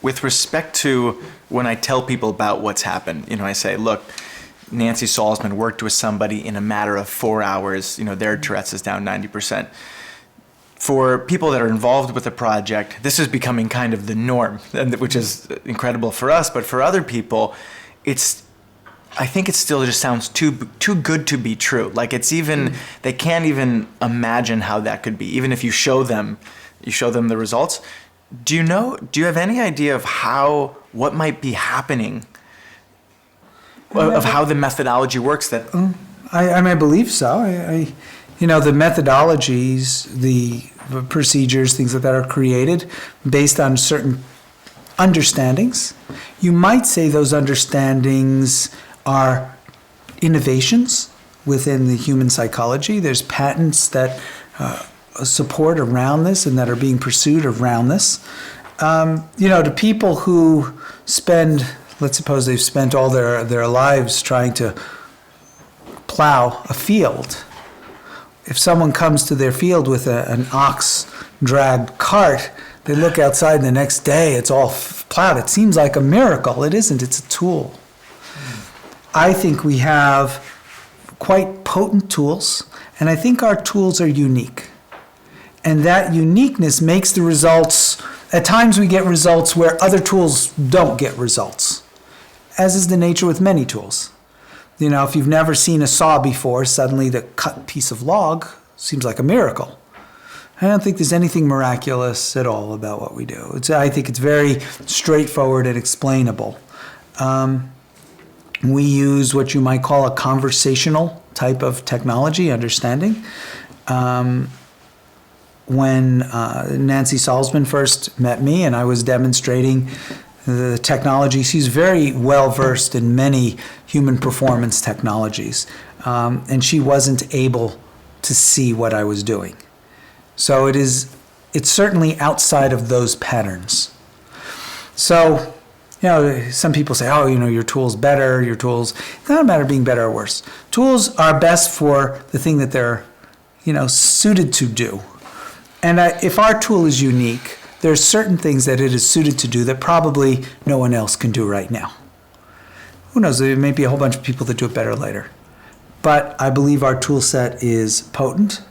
with respect to when I tell people about what's happened, I say, look, Nancy Salzman worked with somebody in a matter of 4 hours, their Tourette's is down 90%. For people that are involved with the project, this is becoming kind of the norm, which is incredible for us, but for other people, I think it still just sounds too good to be true. Like they can't even imagine how that could be, even if you show them the results. Do you have any idea of what might be happening, of how the methodology works? That I believe so. The methodologies, the procedures, things like that are created based on certain understandings. You might say those understandings are innovations within the human psychology. There's patents that support around this and that are being pursued around this. To people who let's suppose they've spent all their lives trying to plow a field. If someone comes to their field with an ox-dragged cart, they look outside and the next day it's all plowed. It seems like a miracle. It isn't. It's a tool. I think we have quite potent tools, and I think our tools are unique. And that uniqueness makes the results, at times we get results where other tools don't get results, as is the nature with many tools. If you've never seen a saw before, suddenly the cut piece of log seems like a miracle. I don't think there's anything miraculous at all about what we do. I think it's very straightforward and explainable. We use what you might call a conversational type of technology, understanding. When Nancy Salzman first met me and I was demonstrating the technology, she's very well versed in many human performance technologies, and she wasn't able to see what I was doing. So it's certainly outside of those patterns. So, some people say, your tool's better, it's not a matter of being better or worse. Tools are best for the thing that they're, suited to do. And if our tool is unique, there are certain things that it is suited to do that probably no one else can do right now. Who knows, there may be a whole bunch of people that do it better later. But I believe our tool set is potent.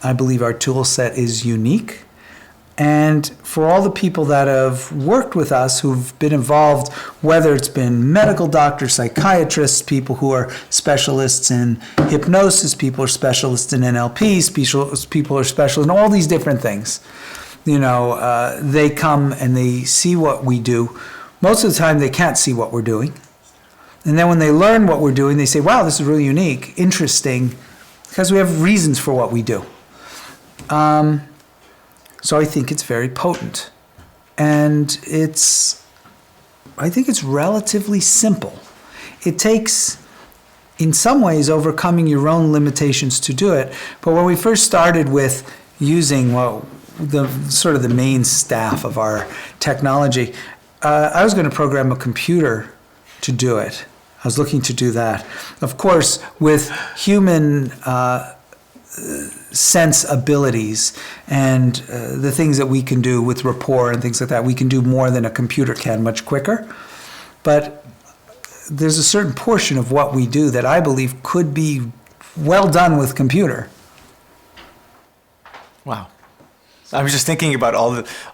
I believe our tool set is unique. And for all the people that have worked with us, who've been involved, whether it's been medical doctors, psychiatrists, people who are specialists in hypnosis, people who are specialists in NLP, people who are specialists in all these different things, they come and they see what we do. Most of the time they can't see what we're doing. And then when they learn what we're doing, they say, wow, this is really unique, interesting, because we have reasons for what we do. So I think it's very potent. And I think it's relatively simple. It takes, in some ways, overcoming your own limitations to do it. But when we first started with using the main staff of our technology, I was going to program a computer to do it. I was looking to do that. Of course, with human sense abilities and the things that we can do with rapport and things like that, we can do more than a computer can much quicker. But there's a certain portion of what we do that I believe could be well done with computer. Wow. I was just thinking about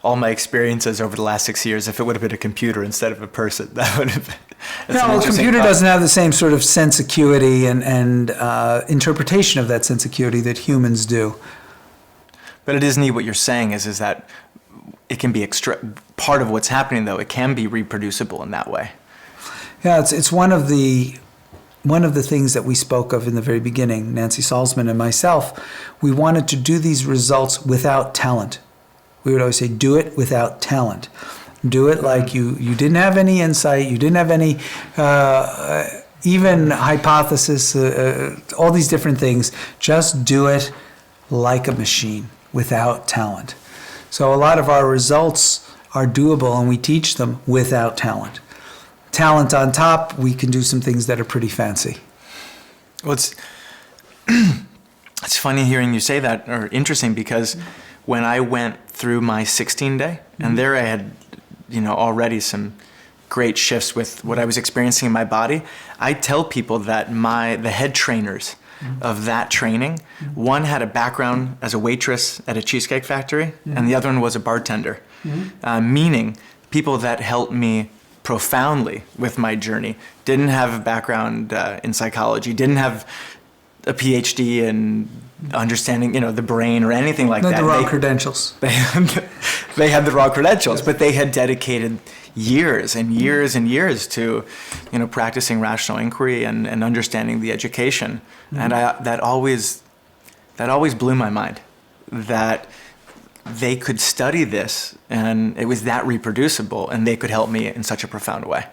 all my experiences over the last 6 years. If it would have been a computer instead of a person, that would have been. No, a computer doesn't have the same sort of sense acuity and interpretation of that sense acuity that humans do. But it is neat what you're saying is that it can be part of what's happening, though. It can be reproducible in that way. Yeah, it's one of the things that we spoke of in the very beginning, Nancy Salzman and myself. We wanted to do these results without talent. We would always say, do it without talent. Do it like you didn't have any insight, you didn't have any even hypothesis, all these different things. Just do it like a machine without talent. So a lot of our results are doable and we teach them without talent. Talent on top, we can do some things that are pretty fancy. Well, it's funny hearing you say that, or interesting, because when I went through my 16-day, and there I had already some great shifts with what I was experiencing in my body. I tell people that the head trainers of that training, one had a background as a waitress at a cheesecake factory, and the other one was a bartender, meaning people that helped me profoundly with my journey didn't have a background in psychology, didn't have a PhD in understanding, the brain or anything like that. The wrong credentials. They had the wrong credentials, but they had dedicated years and years and years to, practicing rational inquiry and understanding the education. And that always blew my mind, that they could study this and it was that reproducible and they could help me in such a profound way.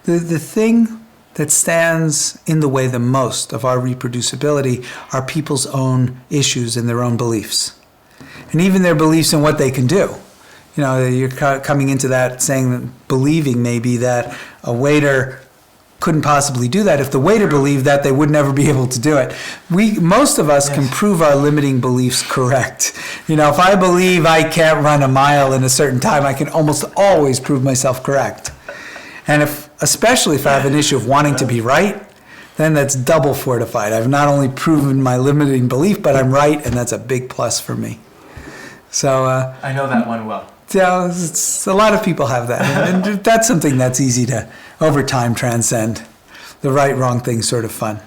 The thing that stands in the way the most of our reproducibility are people's own issues and their own beliefs. And even their beliefs in what they can do. You're coming into that saying that believing maybe that a waiter couldn't possibly do that. If the waiter believed that, they would never be able to do it. Most of us can prove our limiting beliefs correct. If I believe I can't run a mile in a certain time, I can almost always prove myself correct. And especially if I have an issue of wanting to be right, then that's double fortified. I've not only proven my limiting belief, but I'm right, and that's a big plus for me. So I know that one well. Yeah, a lot of people have that, and that's something that's easy to, over time, transcend. The right, wrong thing's sort of fun.